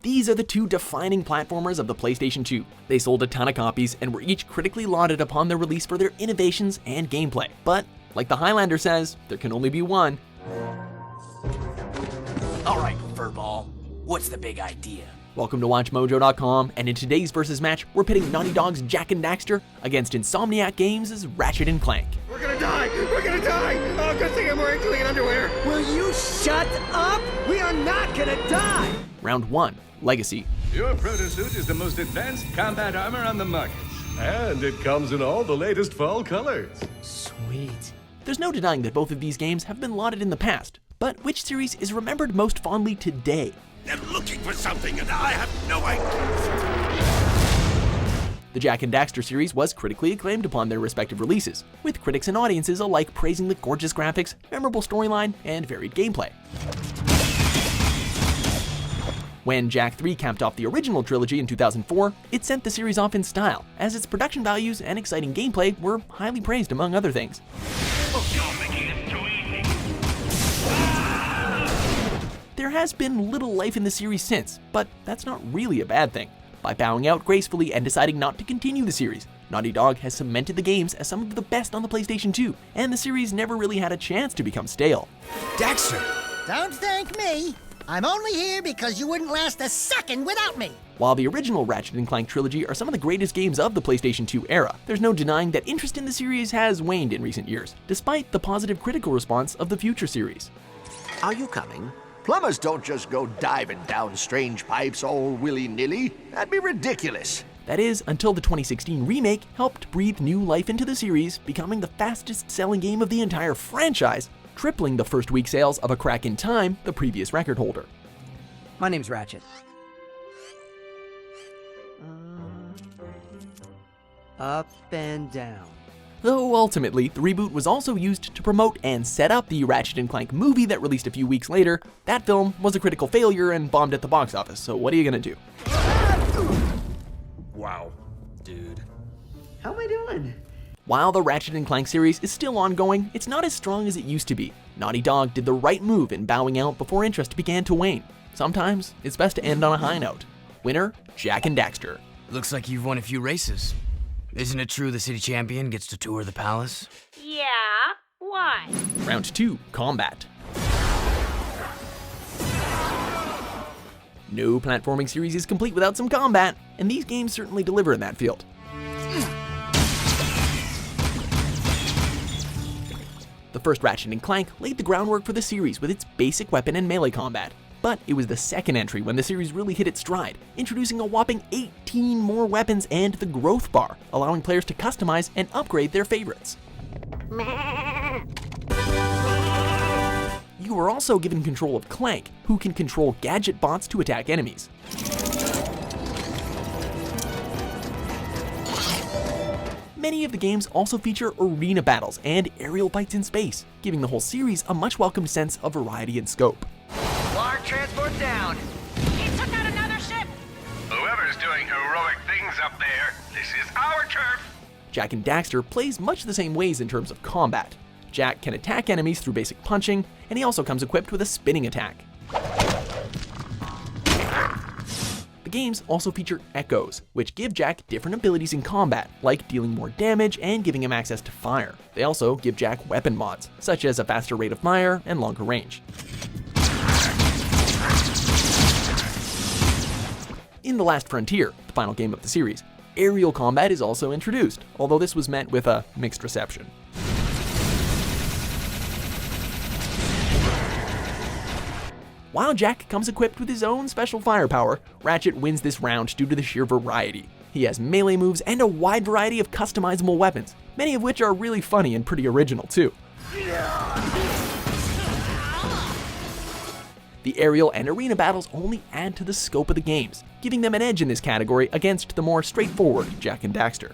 These are the two defining platformers of the PlayStation 2. They sold a ton of copies and were each critically lauded upon their release for their innovations and gameplay. But, like the Highlander says, there can only be one. Alright, furball, what's the big idea? Welcome to WatchMojo.com, and in today's versus match, we're pitting Naughty Dog's Jak and Daxter against Insomniac Games' Ratchet and Clank. We're gonna die! We're gonna die! Oh, good thing I'm wearing clean underwear! Will you shut up? We are not gonna die! Round 1, Legacy. Your protosuit is the most advanced combat armor on the market. And it comes in all the latest fall colors. Sweet. There's no denying that both of these games have been lauded in the past, but which series is remembered most fondly today? They're looking for something and I have no idea. The Jak and Daxter series was critically acclaimed upon their respective releases, with critics and audiences alike praising the gorgeous graphics, memorable storyline, and varied gameplay. When Jak 3 capped off the original trilogy in 2004, it sent the series off in style, as its production values and exciting gameplay were highly praised among other things. There has been little life in the series since, but that's not really a bad thing. By bowing out gracefully and deciding not to continue the series, Naughty Dog has cemented the games as some of the best on the PlayStation 2, and the series never really had a chance to become stale. Daxter! Don't thank me. I'm only here because you wouldn't last a second without me. While the original Ratchet and Clank trilogy are some of the greatest games of the PlayStation 2 era, there's no denying that interest in the series has waned in recent years, despite the positive critical response of the future series. Are you coming? Plumbers don't just go diving down strange pipes all willy-nilly. That'd be ridiculous. That is, until the 2016 remake helped breathe new life into the series, becoming the fastest-selling game of the entire franchise, tripling the first week sales of A Crack in Time, the previous record holder. My name's Ratchet. Up and down. Though ultimately, the reboot was also used to promote and set up the Ratchet and Clank movie that released a few weeks later. That film was a critical failure and bombed at the box office, so what are you gonna do? Wow, dude. How am I doing? While the Ratchet and Clank series is still ongoing, it's not as strong as it used to be. Naughty Dog did the right move in bowing out before interest began to wane. Sometimes, it's best to end on a high note. Winner, Jak and Daxter. Looks like you've won a few races. Isn't it true the city champion gets to tour the palace? Yeah, why? Round 2, Combat. No platforming series is complete without some combat, and these games certainly deliver in that field. The first Ratchet and Clank laid the groundwork for the series with its basic weapon and melee combat. But it was the second entry when the series really hit its stride, introducing a whopping 18 more weapons and the growth bar, allowing players to customize and upgrade their favorites. You were also given control of Clank, who can control gadget bots to attack enemies. Many of the games also feature arena battles and aerial fights in space, giving the whole series a much welcomed sense of variety and scope. Large transport down. He took out another ship! Whoever's doing heroic things up there, this is our turf. Jak and Daxter plays much the same ways in terms of combat. Jak can attack enemies through basic punching, and he also comes equipped with a spinning attack. The games also feature echoes, which give Jak different abilities in combat, like dealing more damage and giving him access to fire. They also give Jak weapon mods, such as a faster rate of fire and longer range. In The Last Frontier, the final game of the series, aerial combat is also introduced, although this was met with a mixed reception. While Jak comes equipped with his own special firepower, Ratchet wins this round due to the sheer variety. He has melee moves and a wide variety of customizable weapons, many of which are really funny and pretty original too. The aerial and arena battles only add to the scope of the games, giving them an edge in this category against the more straightforward Jak and Daxter.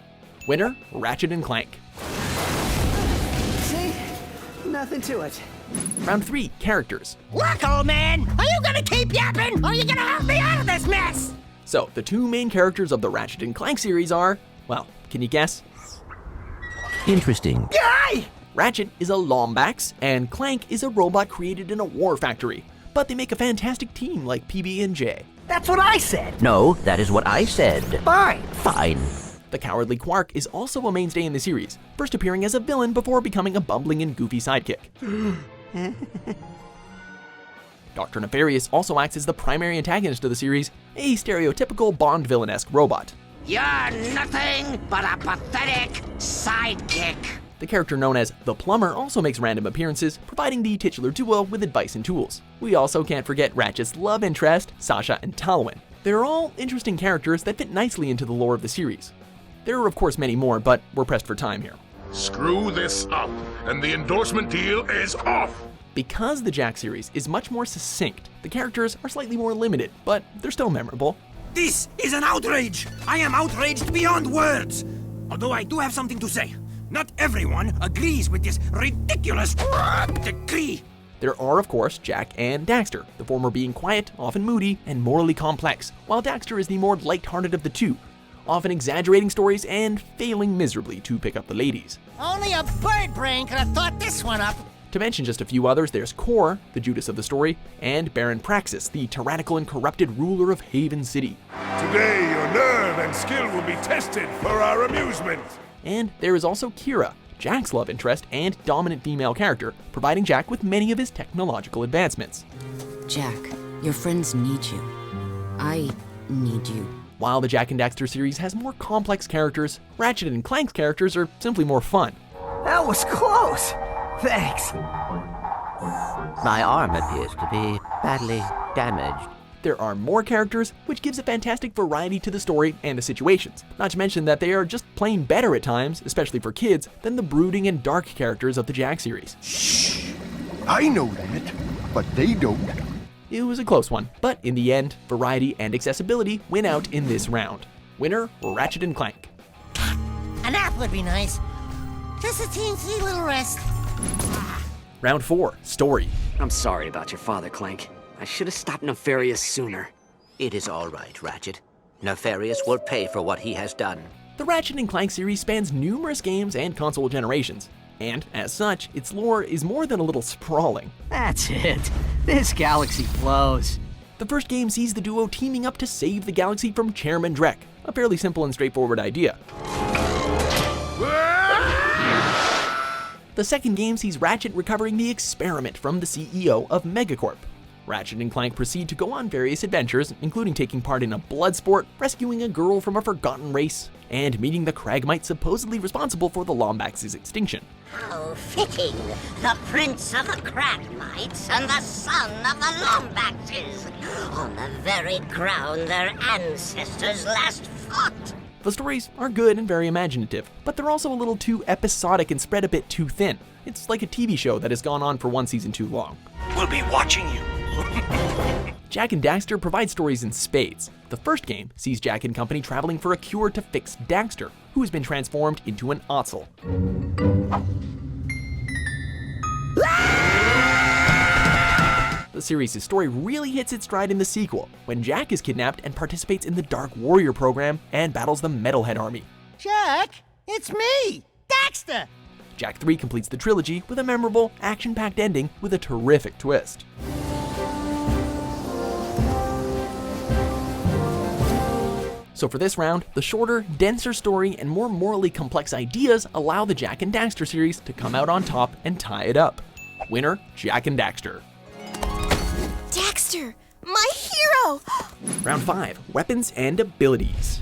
Winner, Ratchet and Clank. See? Nothing to it. Round 3, Characters. Look, old man! Are you gonna keep yapping, or are you gonna help me out of this mess? So, the two main characters of the Ratchet and Clank series are, well, can you guess? Interesting. Yay! Ratchet is a Lombax, and Clank is a robot created in a war factory. but they make a fantastic team like PB&J. That's what I said. No, that is what I said. Fine. Fine. The Cowardly Quark is also a mainstay in the series, first appearing as a villain before becoming a bumbling and goofy sidekick. Dr. Nefarious also acts as the primary antagonist of the series, a stereotypical Bond villain-esque robot. You're nothing but a pathetic sidekick. The character known as the Plumber also makes random appearances, providing the titular duo with advice and tools. We also can't forget Ratchet's love interest, Sasha and Talwyn. They're all interesting characters that fit nicely into the lore of the series. There are of course many more, but we're pressed for time here. Screw this up, and the endorsement deal is off! Because the Jak series is much more succinct, the characters are slightly more limited, but they're still memorable. This is an outrage! I am outraged beyond words! Although I do have something to say. Not everyone agrees with this ridiculous decree. There are, of course, Jak and Daxter, the former being quiet, often moody, and morally complex, while Daxter is the more light-hearted of the two, often exaggerating stories and failing miserably to pick up the ladies. Only a bird brain could have thought this one up. To mention just a few others, there's Kor, the Judas of the story, and Baron Praxis, the tyrannical and corrupted ruler of Haven City. Today, your nerve and skill will be tested for our amusement. And there is also Kira, Jak's love interest and dominant female character, providing Jak with many of his technological advancements. Jak, your friends need you. I need you. While the Jak and Daxter series has more complex characters, Ratchet and Clank's characters are simply more fun. That was close. Thanks. My arm appears to be badly damaged. There are more characters, which gives a fantastic variety to the story and the situations. Not to mention that they are just plain better at times, especially for kids, than the brooding and dark characters of the Jak series. Shh! I know that, but they don't. It was a close one, but in the end, variety and accessibility win out in this round. Winner, Ratchet and Clank. A nap would be nice. Just a teensy little rest. Round 4, Story. I'm sorry about your father, Clank. I should have stopped Nefarious sooner. It is all right, Ratchet. Nefarious will pay for what he has done. The Ratchet and Clank series spans numerous games and console generations, and as such, its lore is more than a little sprawling. That's it. This galaxy blows. The first game sees the duo teaming up to save the galaxy from Chairman Drek, a fairly simple and straightforward idea. The second game sees Ratchet recovering the experiment from the CEO of Megacorp. Ratchet and Clank proceed to go on various adventures, including taking part in a blood sport, rescuing a girl from a forgotten race, and meeting the Cragmites supposedly responsible for the Lombax's extinction. How fitting! The Prince of the Cragmites and the son of the Lombaxes, on the very ground their ancestors last fought. The stories are good and very imaginative, but they're also a little too episodic and spread a bit too thin. It's like a TV show that has gone on for one season too long. We'll be watching you. Jak and Daxter provide stories in spades. The first game sees Jak and company traveling for a cure to fix Daxter, who has been transformed into an Ottsel. The series' story really hits its stride in the sequel, when Jak is kidnapped and participates in the Dark Warrior program and battles the Metalhead Army. Jak, it's me, Daxter! Jak 3 completes the trilogy with a memorable, action-packed ending with a terrific twist. So for this round, the shorter, denser story and more morally complex ideas allow the Jak and Daxter series to come out on top and tie it up. Winner, Jak and Daxter. Daxter, my hero! Round 5, Weapons and Abilities.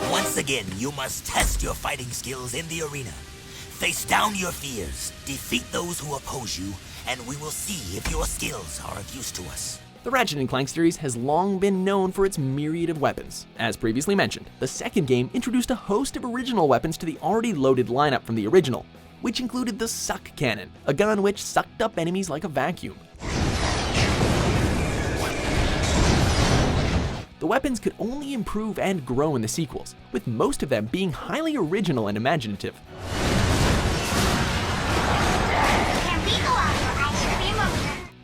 Once again, you must test your fighting skills in the arena. Face down your fears, defeat those who oppose you, and we will see if your skills are of use to us. The Ratchet and Clank series has long been known for its myriad of weapons. As previously mentioned, the second game introduced a host of original weapons to the already loaded lineup from the original, which included the Suck Cannon, a gun which sucked up enemies like a vacuum. The weapons could only improve and grow in the sequels, with most of them being highly original and imaginative.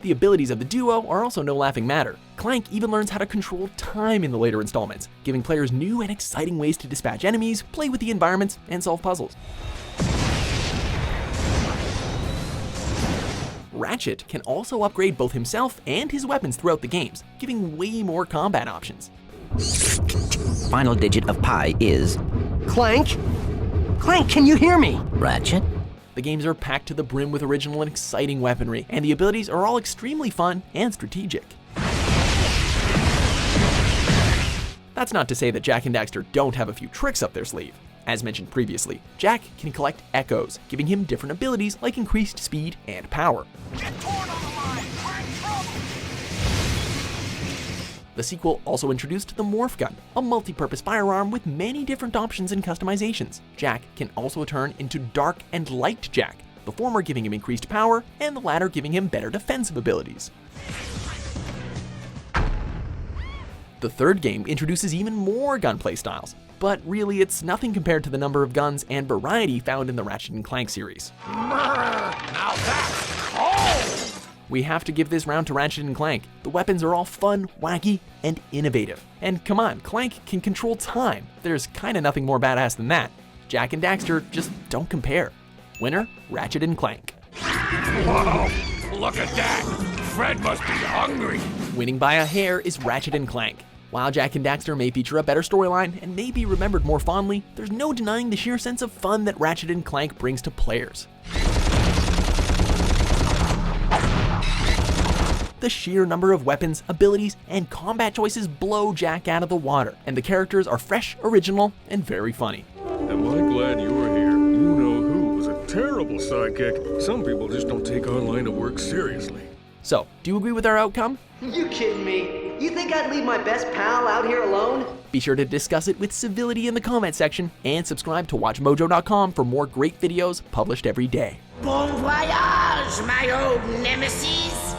The abilities of the duo are also no laughing matter. Clank even learns how to control time in the later installments, giving players new and exciting ways to dispatch enemies, play with the environments, and solve puzzles. Ratchet can also upgrade both himself and his weapons throughout the games, giving way more combat options. Final digit of pi is... Clank? Clank, can you hear me? Ratchet? The games are packed to the brim with original and exciting weaponry, and the abilities are all extremely fun and strategic. That's not to say that Jak and Daxter don't have a few tricks up their sleeve. As mentioned previously, Jak can collect echoes, giving him different abilities like increased speed and power. The sequel also introduced the Morph Gun, a multi-purpose firearm with many different options and customizations. Jak can also turn into Dark and Light Jak, the former giving him increased power and the latter giving him better defensive abilities. The third game introduces even more gunplay styles, but really it's nothing compared to the number of guns and variety found in the Ratchet & Clank series. Now that's cold! We have to give this round to Ratchet & Clank. The weapons are all fun, wacky, and innovative. And come on, Clank can control time. There's kinda nothing more badass than that. Jak and Daxter just don't compare. Winner, Ratchet & Clank. Whoa, look at that! Fred must be hungry! Winning by a hair is Ratchet & Clank. While Jak and Daxter may feature a better storyline and may be remembered more fondly, there's no denying the sheer sense of fun that Ratchet & Clank brings to players. The sheer number of weapons, abilities, and combat choices blow Jak out of the water, and the characters are fresh, original, and very funny. Am I glad you're here? You know who was a terrible sidekick. Some people just don't take our line of work seriously. So, do you agree with our outcome? You kidding me? You think I'd leave my best pal out here alone? Be sure to discuss it with civility in the comment section, and subscribe to WatchMojo.com for more great videos published every day. Bon voyage, my old nemesis!